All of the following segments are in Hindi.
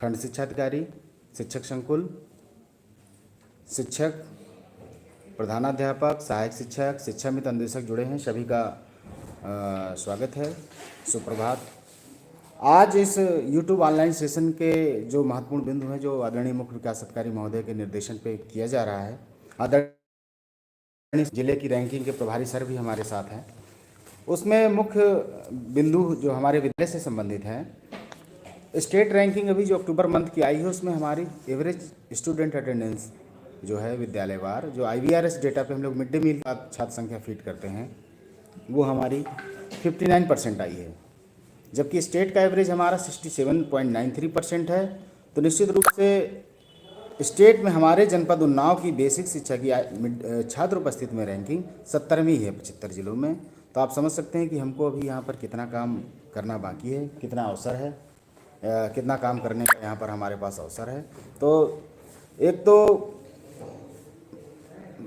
खंड शिक्षा अधिकारी, शिक्षक संकुल, शिक्षक, प्रधानाध्यापक, सहायक शिक्षक, शिक्षा मित्र अनुदेशक जुड़े हैं, सभी का स्वागत है। सुप्रभात। आज इस YouTube ऑनलाइन सेशन के जो महत्वपूर्ण बिंदु हैं, जो आदरणीय मुख्य विकास अधिकारी महोदय के निर्देशन पे किया जा रहा है, आदरणीय जिले की रैंकिंग के प्रभारी सर भी हमारे साथ हैं। उसमें मुख्य बिंदु जो हमारे विद्यालय से संबंधित हैं, स्टेट रैंकिंग अभी जो अक्टूबर मंथ की आई है, उसमें हमारी एवरेज स्टूडेंट अटेंडेंस जो है विद्यालयवार, जो IVRS डेटा पे हम लोग मिड डे मील का छात्र संख्या फीड करते हैं, वो हमारी 59% आई है, जबकि स्टेट का एवरेज हमारा 67.93% है। तो निश्चित रूप से स्टेट में हमारे जनपद उन्नाव की बेसिक शिक्षा की छात्र उपस्थिति में रैंकिंग 70वीं है 75 जिलों में। तो आप समझ सकते हैं कि हमको अभी यहाँ पर कितना काम करना बाकी है, कितना अवसर है, कितना काम करने का यहाँ पर हमारे पास अवसर है। तो एक तो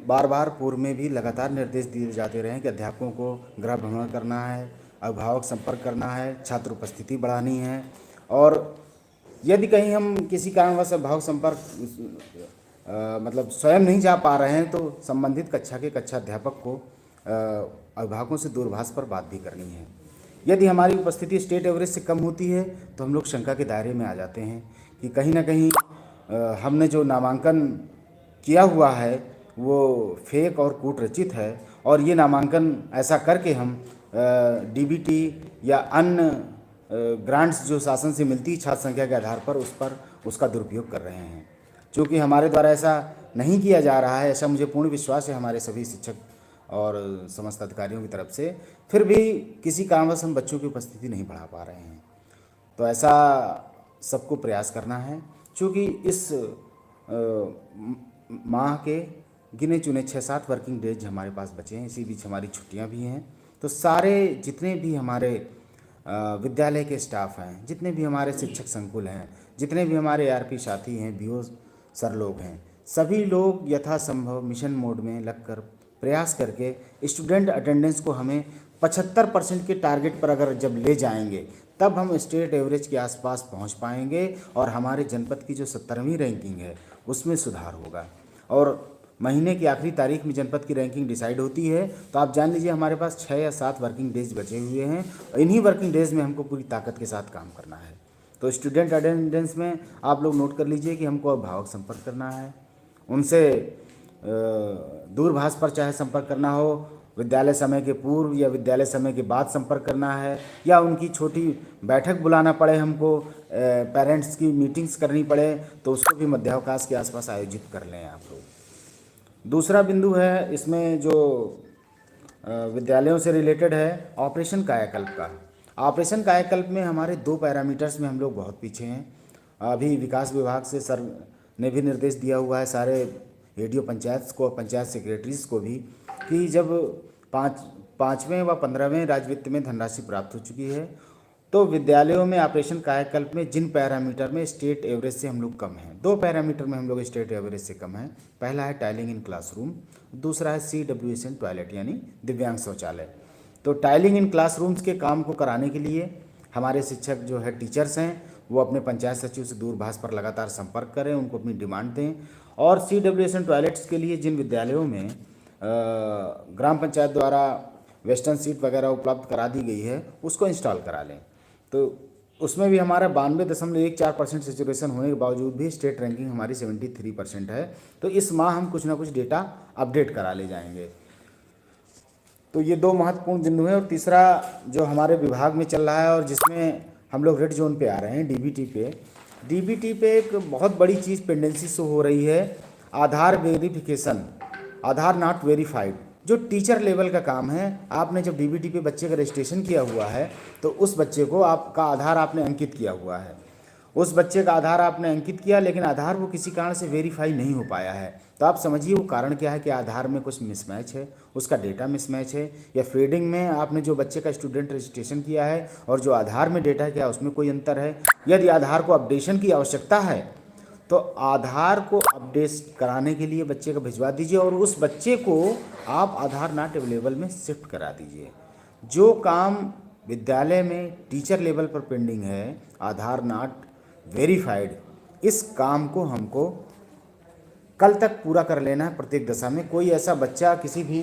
बार बार पूर्व में भी लगातार निर्देश दिए जाते रहे कि अध्यापकों को गृह भ्रमण करना है, अभिभावक संपर्क करना है, छात्र उपस्थिति बढ़ानी है, और यदि कहीं हम किसी कारणवश अभिभावक संपर्क मतलब स्वयं नहीं जा पा रहे हैं, तो संबंधित कक्षा के कक्षाध्यापक को अभिभावकों से दूरभाष पर बात भी करनी है। यदि हमारी उपस्थिति स्टेट एवरेज से कम होती है तो हम लोग शंका के दायरे में आ जाते हैं कि कहीं ना कहीं हमने जो नामांकन किया हुआ है वो फेक और कूट रचित है, और ये नामांकन ऐसा करके हम DBT या अन्य ग्रांट्स जो शासन से मिलती है छात्र संख्या के आधार पर उसका दुरुपयोग कर रहे हैं। क्योंकि हमारे द्वारा ऐसा नहीं किया जा रहा है, ऐसा मुझे पूर्ण विश्वास है हमारे सभी शिक्षक और समस्त अधिकारियों की तरफ से, फिर भी किसी कारणवश हम बच्चों की उपस्थिति नहीं बढ़ा पा रहे हैं। तो ऐसा सबको प्रयास करना है। क्योंकि इस माह के गिने चुने 6-7 वर्किंग डेज हमारे पास बचे हैं, इसी बीच हमारी छुट्टियां भी हैं। तो सारे जितने भी हमारे विद्यालय के स्टाफ हैं, जितने भी हमारे शिक्षक संकुल हैं, जितने भी हमारे ARP साथी हैं, BO सर लोग हैं, सभी लोग यथासंभव मिशन मोड में लगकर प्रयास करके स्टूडेंट अटेंडेंस को हमें 75% के टारगेट पर अगर जब ले जाएंगे, तब हम स्टेट एवरेज के आसपास पहुंच पाएंगे और हमारे जनपद की जो 70वीं रैंकिंग है उसमें सुधार होगा। और महीने की आखिरी तारीख में जनपद की रैंकिंग डिसाइड होती है। तो आप जान लीजिए हमारे पास 6 या 7 वर्किंग डेज बचे हुए हैं, और इन्हीं वर्किंग डेज में हमको पूरी ताकत के साथ काम करना है। तो स्टूडेंट अटेंडेंस में आप लोग नोट कर लीजिए कि हमको अभिभावक संपर्क करना है, उनसे दूरभाष पर चाहे संपर्क करना हो, विद्यालय समय के पूर्व या विद्यालय समय के बाद संपर्क करना है, या उनकी छोटी बैठक बुलाना पड़े, हमको पेरेंट्स की मीटिंग्स करनी पड़े, तो उसको भी मध्यावकाश के आसपास आयोजित कर लें आप लोग। दूसरा बिंदु है इसमें जो विद्यालयों से रिलेटेड है, ऑपरेशन कायाकल्प का। ऑपरेशन कायाकल्प में हमारे 2 पैरामीटर्स में हम लोग बहुत पीछे हैं। अभी विकास विभाग से सर ने भी निर्देश दिया हुआ है सारे ADO पंचायत को, पंचायत सेक्रेटरीज को भी, कि जब 5वें व 15वें राज्य वित्त में धनराशि प्राप्त हो चुकी है, तो विद्यालयों में ऑपरेशन कायाकल्प में जिन पैरामीटर में स्टेट एवरेज से हम लोग कम हैं, 2 पैरामीटर में हम लोग स्टेट एवरेज से कम हैं। पहला है टाइलिंग इन क्लासरूम, दूसरा है CWSN टॉयलेट यानी दिव्यांग शौचालय। तो टाइलिंग इन क्लासरूम्स के काम को कराने के लिए हमारे शिक्षक जो है टीचर्स हैं, वो अपने पंचायत सचिव से दूरभाष पर लगातार संपर्क करें, उनको अपनी डिमांड दें। और CWSN टॉयलेट्स के लिए जिन विद्यालयों में ग्राम पंचायत द्वारा वेस्टर्न सीट वगैरह उपलब्ध करा दी गई है, उसको इंस्टॉल करा लें। तो उसमें भी हमारा 92.14% सेचुरेशन होने के बावजूद भी स्टेट रैंकिंग हमारी 73% है। तो इस माह हम कुछ ना कुछ डेटा अपडेट करा ले जाएंगे। तो ये 2 महत्वपूर्ण बिंदु हैं। और तीसरा जो हमारे विभाग में चल रहा है और जिसमें हम लोग रेड जोन पे आ रहे हैं, DBT पे एक बहुत बड़ी चीज़ पेंडेंसी शो हो रही है, आधार वेरिफिकेशन, आधार नॉट वेरीफाइड, जो टीचर लेवल का काम है। आपने जब DBT पे बच्चे का रजिस्ट्रेशन किया हुआ है, तो उस बच्चे को आपका आधार आपने अंकित किया हुआ है, उस बच्चे का आधार आपने अंकित किया, लेकिन आधार वो किसी कारण से वेरीफाई नहीं हो पाया है। तो आप समझिए वो कारण क्या है कि आधार में कुछ मिसमैच है, उसका डेटा मिसमैच है, या फीडिंग में आपने जो बच्चे का स्टूडेंट रजिस्ट्रेशन किया है और जो आधार में डेटा क्या उसमें कोई अंतर है। यदि आधार को अपडेशन की आवश्यकता है तो आधार को अपडेट कराने के लिए बच्चे को भिजवा दीजिए, और उस बच्चे को आप आधार नॉट अवेलेबल में शिफ्ट करा दीजिए। जो काम विद्यालय में टीचर लेवल पर पेंडिंग है, आधार नॉट वेरीफाइड, इस काम को हमको कल तक पूरा कर लेना है। प्रत्येक दशा में कोई ऐसा बच्चा किसी भी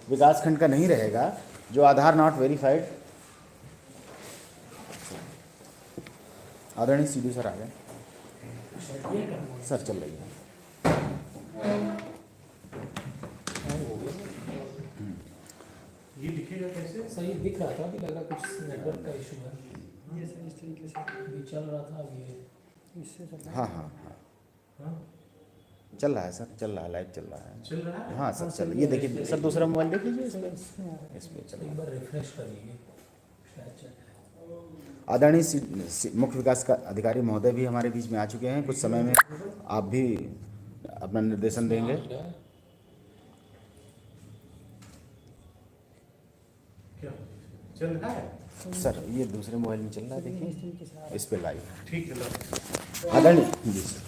विकासखंड का नहीं रहेगा जो आधार नॉट वेरीफाइड। आदरणीय सीडी सर आ गए। सर चल रही है। ये लिखेगा कैसे? सही दिख रहा था, अभी लगा कुछ नेटवर्क का इशू है। ये सर इस तरीके से अभी चल रहा था, अभी इससे चल रहा है। हाँ, चल रहा है सर, चल रहा है, लाइव चल रहा है। चल रहा है? हाँ सर चल, ये देखिए सर, दूसरा मोबाइल देख लीजिए इस पे चल। एक बार रिफ्रेश कर लीजिए, शायद चल जाए। आदरणीय मुख्य विकास का अधिकारी महोदय भी हमारे बीच में आ चुके हैं। कुछ समय में आप भी अपना निर्देशन देंगे। क्या चल रहा है? सर ये दूसरे मोबाइल में चल रहा है, देखिए इस पे लाइव है। ठीक है। आदरणीय जी सर,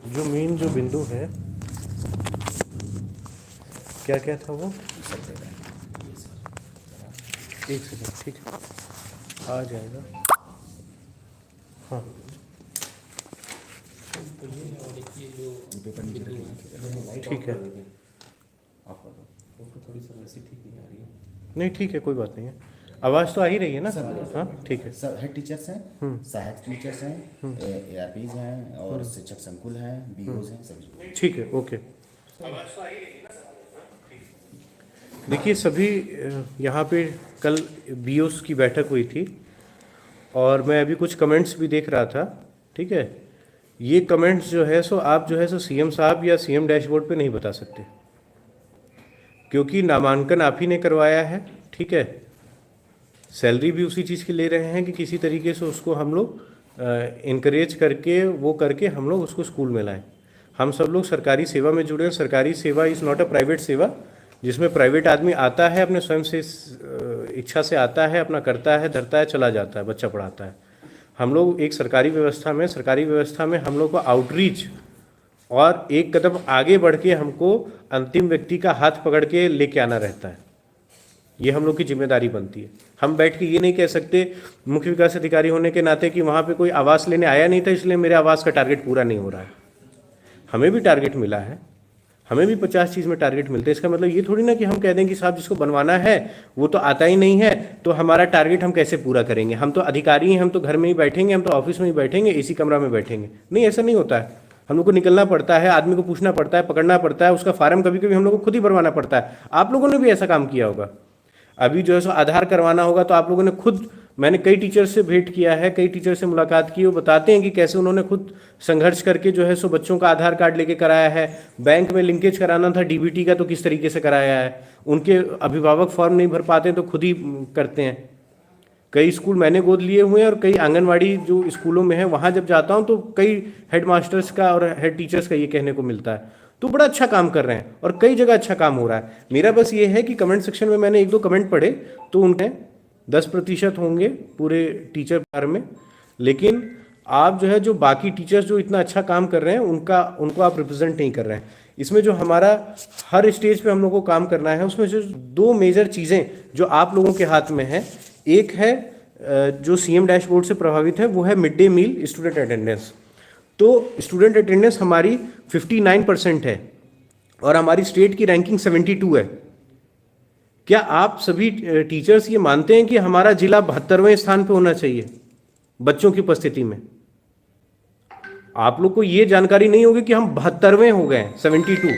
जो मेन जो बिंदु है क्या क्या था वो? एक सेकंड, ठीक है, आ जाएगा। हाँ ठीक है, थोड़ी सी वैसी ठीक नहीं आ रही है। नहीं ठीक है, कोई बात नहीं है, आवाज़ तो आ ही रही है ना? हाँ ठीक है। सब हेड टीचर्स हैं, सहायक टीचर्स हैं, एआरपीज हैं और शिक्षक संकुल हैं, बीओज हैं, सभी। ठीक है, ओके। देखिए सभी यहाँ पे कल बीओस की बैठक हुई थी और मैं अभी कुछ कमेंट्स भी देख रहा था। ठीक है, ये कमेंट्स जो है सो आप जो है सो सीएम साहब या सीएम डैशबोर्ड पे नहीं बता सकते, क्योंकि नामांकन आप ही ने करवाया है। ठीक है, सैलरी भी उसी चीज़ की ले रहे हैं कि किसी तरीके से उसको हम लोग इनकरेज करके वो करके हम लोग उसको स्कूल में लाएं। हम सब लोग सरकारी सेवा में जुड़े हैं। सरकारी सेवा इज़ नॉट अ प्राइवेट सेवा, जिसमें प्राइवेट आदमी आता है अपने स्वयं से इच्छा से आता है, अपना करता है, धरता है, चला जाता है, बच्चा पढ़ाता है। हम लोग एक सरकारी व्यवस्था में हम लोग को आउटरीच और एक कदम आगे बढ़ के हमको अंतिम व्यक्ति का हाथ पकड़ के लेके आना रहता है। ये हम लोग की जिम्मेदारी बनती है। हम बैठ के ये नहीं कह सकते मुख्य विकास अधिकारी होने के नाते कि वहाँ पे कोई आवास लेने आया नहीं था इसलिए मेरे आवास का टारगेट पूरा नहीं हो रहा है। हमें भी टारगेट मिला है, हमें भी 50 चीज़ में टारगेट मिलते हैं। इसका मतलब ये थोड़ी ना कि हम कह दें कि साहब जिसको बनवाना है वो तो आता ही नहीं है तो हमारा टारगेट हम कैसे पूरा करेंगे। हम तो अधिकारी हैं, हम तो घर में ही बैठेंगे, हम तो ऑफिस में ही बैठेंगे, एसी कमरा में बैठेंगे। नहीं, ऐसा नहीं होता है। हम लोग को निकलना पड़ता है, आदमी को पूछना पड़ता है, पकड़ना पड़ता है, उसका फार्म कभी कभी हम लोग को खुद ही भरवाना पड़ता है। आप लोगों ने भी ऐसा काम किया होगा। अभी जो है सो आधार करवाना होगा तो आप लोगों ने खुद, मैंने कई टीचर से भेंट किया है, कई टीचर से मुलाकात की, वो बताते हैं कि कैसे उन्होंने खुद संघर्ष करके जो है सो बच्चों का आधार कार्ड लेके कराया है। बैंक में लिंकेज कराना था डीबीटी का तो किस तरीके से कराया है। उनके अभिभावक फॉर्म नहीं भर पाते तो खुद ही करते हैं। कई स्कूल मैंने गोद लिए हुए हैं और कई आंगनवाड़ी जो स्कूलों में है वहाँ जब जाता हूँ तो कई हेड मास्टर्स का और हेड टीचर्स का ये कहने को मिलता है। तो बड़ा अच्छा काम कर रहे हैं और कई जगह अच्छा काम हो रहा है। मेरा बस ये है कि कमेंट सेक्शन में मैंने 1-2 कमेंट पढ़े तो उनके 10% होंगे पूरे टीचर बार में, लेकिन आप जो है जो बाकी टीचर्स जो इतना अच्छा काम कर रहे हैं उनको आप रिप्रेजेंट नहीं कर रहे हैं। इसमें जो हमारा हर स्टेज पे हम लोग को काम करना है उसमें जो 2 मेजर चीज़ें जो आप लोगों के हाथ में है, एक है जो सीएम डैशबोर्ड से प्रभावित है, वो है mid day meal student attendance. तो स्टूडेंट अटेंडेंस हमारी 59% है और हमारी स्टेट की रैंकिंग 72 है। क्या आप सभी टीचर्स ये मानते हैं कि हमारा जिला 72वें स्थान पे होना चाहिए बच्चों की उपस्थिति में? आप लोग को ये जानकारी नहीं होगी कि हम 72वें हो गए, 72,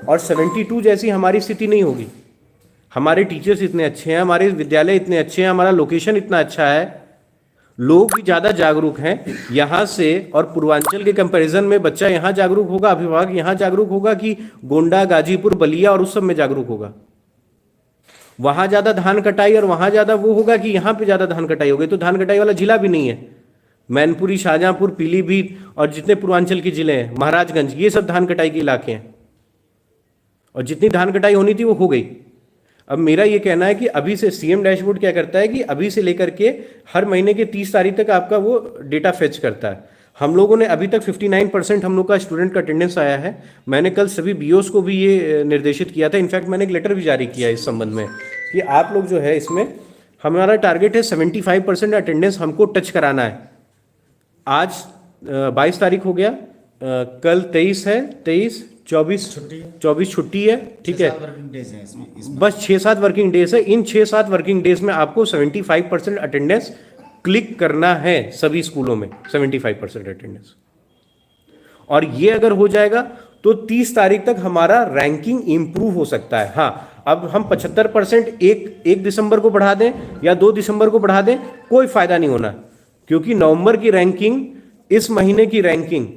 और 72 जैसी हमारी स्थिति नहीं होगी। हमारे टीचर्स इतने अच्छे हैं, हमारे विद्यालय इतने अच्छे हैं, हमारा लोकेशन इतना अच्छा है, लोग भी ज़्यादा जागरूक हैं यहाँ से। और पूर्वांचल के कंपैरिजन में बच्चा यहाँ जागरूक होगा, अभिभावक यहाँ जागरूक होगा कि गोंडा, गाजीपुर, बलिया और उस सब में जागरूक होगा। वहाँ ज़्यादा धान कटाई और वहाँ ज़्यादा वो होगा कि यहाँ पे ज़्यादा धान कटाई होगी। तो धान कटाई वाला जिला भी नहीं है। मैनपुरी, शाहजहाँपुर, पीलीभीत और जितने पूर्वांचल के जिले हैं, महाराजगंज, ये सब धान कटाई के इलाके हैं और जितनी धान कटाई होनी थी वो हो गई। अब मेरा ये कहना है कि अभी से सीएम डैशबोर्ड क्या करता है कि अभी से लेकर के हर महीने के 30 तारीख तक आपका वो डेटा फेच करता है। हम लोगों ने अभी तक 59% हम लोग का स्टूडेंट का अटेंडेंस आया है। मैंने कल सभी बीओस को भी ये निर्देशित किया था। इनफैक्ट मैंने एक लेटर भी जारी किया इस संबंध में कि आप लोग जो है इसमें, हमारा टारगेट है 75% अटेंडेंस हमको टच कराना है। आज 22 तारीख हो गया, कल 23 है, 23, 24 छुट्टी है, ठीक है। वर्किंग डेज हैं इसमें। बस 6-7 वर्किंग डेज है। इन 6-7 वर्किंग डेज में आपको 75% अटेंडेंस क्लिक करना है सभी स्कूलों में, 75% अटेंडेंस। और ये अगर हो जाएगा तो 30 तारीख तक हमारा रैंकिंग इंप्रूव हो सकता है। हाँ, अब हम 75% एक दिसंबर को बढ़ा दें या 2 दिसंबर को बढ़ा दें, कोई फायदा नहीं होना, क्योंकि नवंबर की रैंकिंग, इस महीने की रैंकिंग,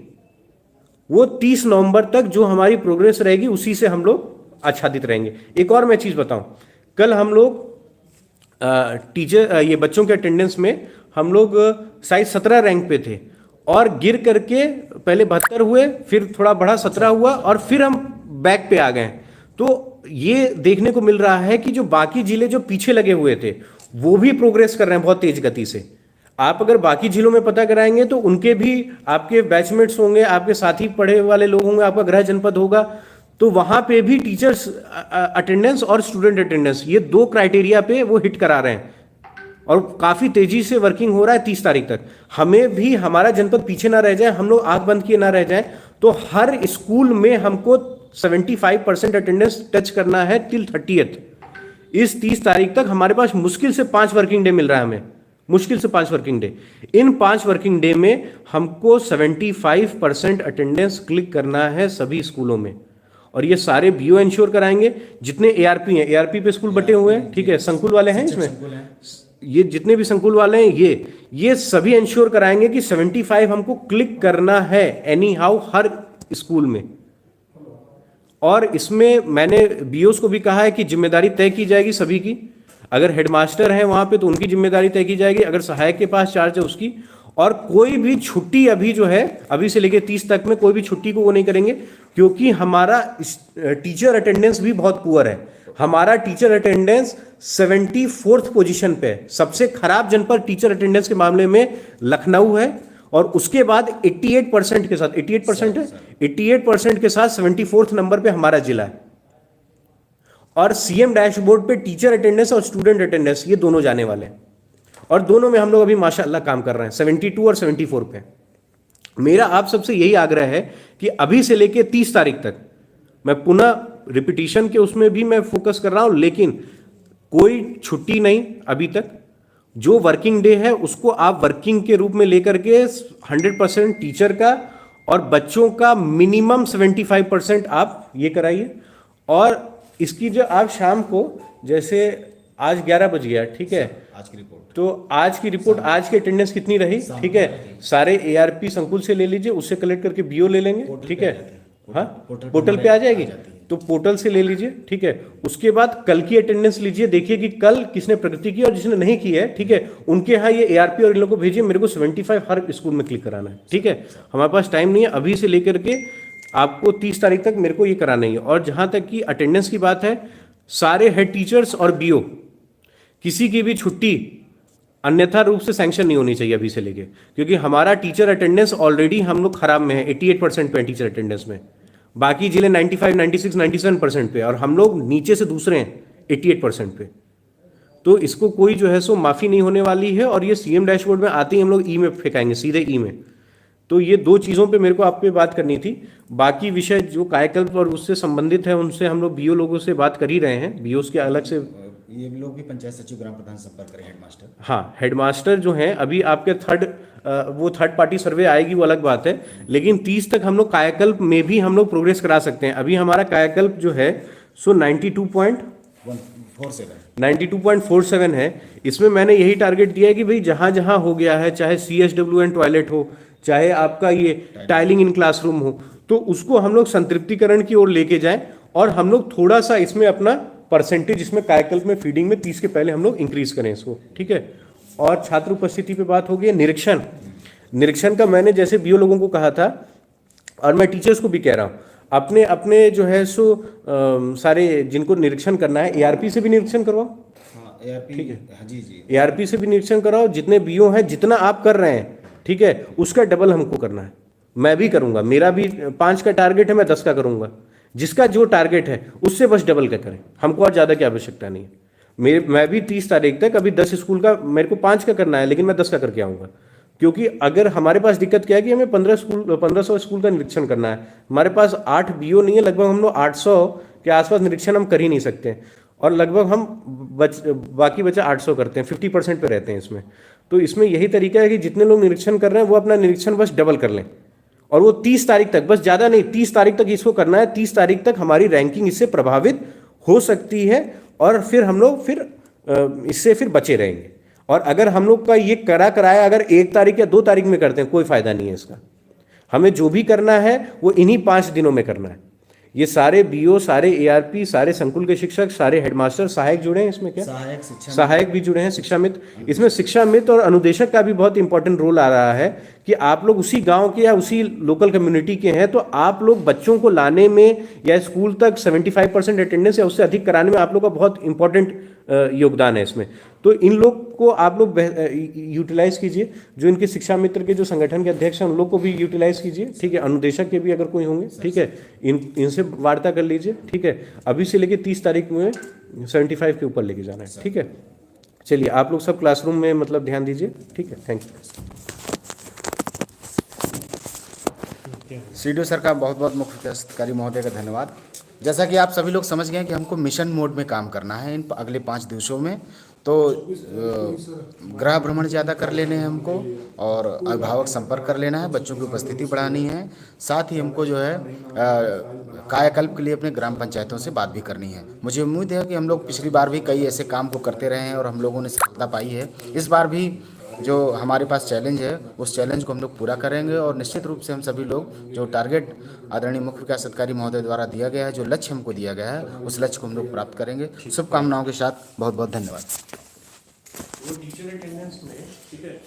वो 30 नवंबर तक जो हमारी प्रोग्रेस रहेगी उसी से हम लोग आच्छादित रहेंगे। एक और मैं चीज बताऊं, कल हम लोग ये बच्चों के अटेंडेंस में हम लोग शायद 17 रैंक पे थे और गिर करके पहले 72 हुए, फिर थोड़ा बढ़ा 17 हुआ और फिर हम बैक पे आ गए। तो ये देखने को मिल रहा है कि जो बाकी जिले जो पीछे लगे हुए थे वो भी प्रोग्रेस कर रहे हैं बहुत तेज गति से। आप अगर बाकी जिलों में पता कराएंगे तो उनके भी आपके बैचमेट्स होंगे, आपके साथी पढ़े वाले लोग होंगे, आपका गृह जनपद होगा, तो वहां पे भी टीचर्स अटेंडेंस और स्टूडेंट अटेंडेंस, ये 2 क्राइटेरिया पे वो हिट करा रहे हैं और काफी तेजी से वर्किंग हो रहा है 30 तारीख तक। हमें भी हमारा जनपद पीछे ना रह जाए, हम लोग आंख बंद किए ना रह जाए, तो हर स्कूल में हमको 75% अटेंडेंस टच करना है टिल 30th। इस 30 तारीख तक हमारे पास मुश्किल से 5 वर्किंग डे मिल रहा है हमें, मुश्किल से 5 वर्किंग डे। इन 5 वर्किंग डे में हमको 75% अटेंडेंस क्लिक करना है सभी स्कूलों में, और ये सारे बीओ इंश्योर कराएंगे। जितने एआरपी हैं, एआरपी पे स्कूल बटे हुए हैं, ठीक है, संकुल वाले हैं इसमें, ये जितने भी संकुल वाले हैं ये सभी इंश्योर कराएंगे कि 75 हमको क्लिक करना है एनी हाउ हर स्कूल में। और इसमें मैंने बीओस को भी कहा है कि जिम्मेदारी तय की जाएगी सभी की। अगर हेडमास्टर हैं वहां पे तो उनकी जिम्मेदारी तय की जाएगी, अगर सहायक के पास चार्ज है उसकी। और कोई भी छुट्टी अभी जो है, अभी से लेके 30 तक में कोई भी छुट्टी को वो नहीं करेंगे, क्योंकि हमारा टीचर अटेंडेंस भी बहुत पुअर है। हमारा टीचर अटेंडेंस 74th पोजीशन पे है। सबसे खराब जनपद टीचर अटेंडेंस के मामले में लखनऊ है, और उसके बाद 88% के साथ, 88% है, 88% के साथ 74th नंबर पे हमारा जिला है। और सीएम डैशबोर्ड पे टीचर अटेंडेंस और स्टूडेंट अटेंडेंस ये दोनों जाने वाले हैं, और दोनों में हम लोग अभी माशाअल्लाह काम कर रहे हैं 72 और 74 पे। मेरा आप सबसे यही आग्रह है कि अभी से लेके 30 तारीख तक, मैं पुनः रिपीटिशन के उसमें भी मैं फोकस कर रहा हूं, लेकिन कोई छुट्टी नहीं अभी तक। जो वर्किंग डे है उसको आप वर्किंग के रूप में लेकर के 100% टीचर का और बच्चों का मिनिमम 75% आप ये कराइए। और इसकी जो आप शाम को, जैसे आज 11 बज गया, ठीक है, आज की रिपोर्ट, तो आज की रिपोर्ट, आज की अटेंडेंस कितनी रही, ठीक है, सारे एआरपी संकुल से ले लीजिए, उससे कलेक्ट करके बीओ ले लेंगे, ठीक है, हाँ पोर्टल पे आ जाएगी, तो पोर्टल से ले लीजिए, ठीक है। उसके बाद कल की अटेंडेंस लीजिए, देखिए कि कल किसने प्रगति की और जिसने नहीं की है, ठीक है, उनके यहाँ ये एआरपी और इन लोगों को भेजिए। मेरे को 75 हर स्कूल में क्लिक कराना है, ठीक है। हमारे पास टाइम नहीं है, अभी से लेकर के आपको 30 तारीख तक मेरे को ये कराना ही है। और जहां तक कि अटेंडेंस की बात है, सारे हेड टीचर्स और बीओ, किसी की भी छुट्टी अन्यथा रूप से सैंक्शन नहीं होनी चाहिए अभी से लेके, क्योंकि हमारा टीचर अटेंडेंस ऑलरेडी हम लोग खराब में है, 88% पे टीचर अटेंडेंस में। बाकी जिले 95, 96, 97% पे, और हम लोग नीचे से दूसरे हैं 88% पे। तो इसको कोई जो है सो माफी नहीं होने वाली है, और ये सीएम डैशबोर्ड में आते ही हम लोग ई में फेंकाएंगे, सीधे ई में। तो ये 2 चीज़ों पे मेरे को आप पे बात करनी थी। बाकी विषय जो कायाकल्प और उससे संबंधित है, उनसे हम लोग बीओ लोगों से बात कर ही रहे हैं, बीओ के अलग से। ये लोग भी पंचायत सचिव ग्राम प्रधान संपर्क करें, हेडमास्टर। हाँ, हेडमास्टर जो हैं, अभी आपके थर्ड पार्टी सर्वे आएगी, वो अलग बात है, लेकिन 30 तक हम लोग कायाकल्प में भी हम लोग प्रोग्रेस करा सकते हैं। अभी हमारा कायाकल्प जो है सो 92.47 है। इसमें मैंने यही टारगेट दिया है कि भाई जहां जहां हो गया है, चाहे CSWN टॉयलेट हो, चाहे आपका ये टाइलिंग इन क्लासरूम हो, तो उसको हम लोग संतृप्तिकरण की ओर लेके जाएं, और हम लोग थोड़ा सा इसमें अपना परसेंटेज, इसमें कायाकल्प में फीडिंग में 30 के पहले हम लोग इंक्रीज करें इसको, ठीक है। और छात्र उपस्थिति पे बात हो गई। निरीक्षण का मैंने जैसे बीओ लोगों को कहा था, और मैं टीचर्स को भी कह रहा हूँ, अपने अपने जो है सो सारे जिनको निरीक्षण करना है, एआरपी से भी निरीक्षण करवाओ, ठीक है, जी जी, एआरपी से भी निरीक्षण कराओ। जितने बीओ हैं, जितना आप कर रहे हैं, ठीक है, उसका डबल हमको करना है। मैं भी करूंगा, मेरा भी 5 का टारगेट है, मैं 10 का करूंगा। जिसका जो टारगेट है उससे बस डबल का करें, हमको और ज़्यादा की आवश्यकता नहीं है। मैं भी 30 तारीख तक, अभी 10 स्कूल का मेरे को 5 का करना है, लेकिन मैं 10 का करके आऊँगा। क्योंकि अगर हमारे पास दिक्कत क्या है कि हमें 1500 स्कूल का निरीक्षण करना है, हमारे पास 8 बीओ नहीं है, लगभग हम लोग 800 के आसपास निरीक्षण हम कर ही नहीं सकते, और लगभग हम बाकी बचा 800 करते हैं, 50% पे रहते हैं इसमें। तो इसमें यही तरीका है कि जितने लोग निरीक्षण कर रहे हैं वो अपना निरीक्षण बस डबल कर लें, और वो 30 तारीख तक, बस ज़्यादा नहीं, 30 तारीख तक इसको करना है। 30 तारीख तक हमारी रैंकिंग इससे प्रभावित हो सकती है, और फिर हम लोग इससे फिर बचे रहेंगे। और अगर हम लोग का ये कराया अगर 1 तारीख या 2 तारीख में करते हैं, कोई फायदा नहीं है इसका। हमें जो भी करना है वो इन्हीं 5 दिनों में करना है। ये सारे बीओ, सारे एआरपी, सारे संकुल के शिक्षक, सारे हेडमास्टर, सहायक जुड़े हैं इसमें। क्या सहायक भी जुड़े हैं, शिक्षा मित्र। इसमें शिक्षा मित्र और अनुदेशक का भी बहुत इंपॉर्टेंट रोल आ रहा है कि आप लोग उसी गांव के या उसी लोकल कम्युनिटी के हैं, तो आप लोग बच्चों को लाने में या स्कूल तक 75% अटेंडेंस या उससे अधिक कराने में आप लोग का बहुत इंपॉर्टेंट योगदान है इसमें। तो इन लोग को आप लोग यूटिलाइज कीजिए, जो इनके शिक्षा मित्र के जो संगठन के अध्यक्ष हैं उन लोग को भी यूटिलाइज कीजिए, ठीक है। अनुदेशक के भी अगर कोई होंगे, ठीक है, इनसे वार्ता कर लीजिए, ठीक है। अभी से लेके 30 तारीख में 75 के ऊपर लेके जाना है, ठीक है। चलिए आप लोग सब क्लासरूम में मतलब ध्यान दीजिए, ठीक है। Thank you. सीडीओ सर का बहुत बहुत मुख्य विकास अधिकारी महोदय का धन्यवाद। जैसा कि आप सभी लोग समझ गए कि हमको मिशन मोड में काम करना है इन अगले 5 दिवसों में। तो गृह भ्रमण ज़्यादा कर लेने हैं हमको, और अभिभावक संपर्क कर लेना है, बच्चों की उपस्थिति बढ़ानी है। साथ ही हमको जो है कायाकल्प के लिए अपने ग्राम पंचायतों से बात भी करनी है। मुझे उम्मीद है कि हम लोग पिछली बार भी कई ऐसे काम को करते रहे हैं और हम लोगों ने सफलता पाई है। इस बार भी जो हमारे पास चैलेंज है उस चैलेंज को हम लोग पूरा करेंगे, और निश्चित रूप से हम सभी लोग जो टारगेट आदरणीय मुख्य विकास अधिकारी महोदय द्वारा दिया गया है, जो लक्ष्य हमको दिया गया है, उस लक्ष्य को हम लोग प्राप्त करेंगे। शुभकामनाओं के साथ बहुत बहुत धन्यवाद। वो टीचर अटेंडेंस में, ठीक है,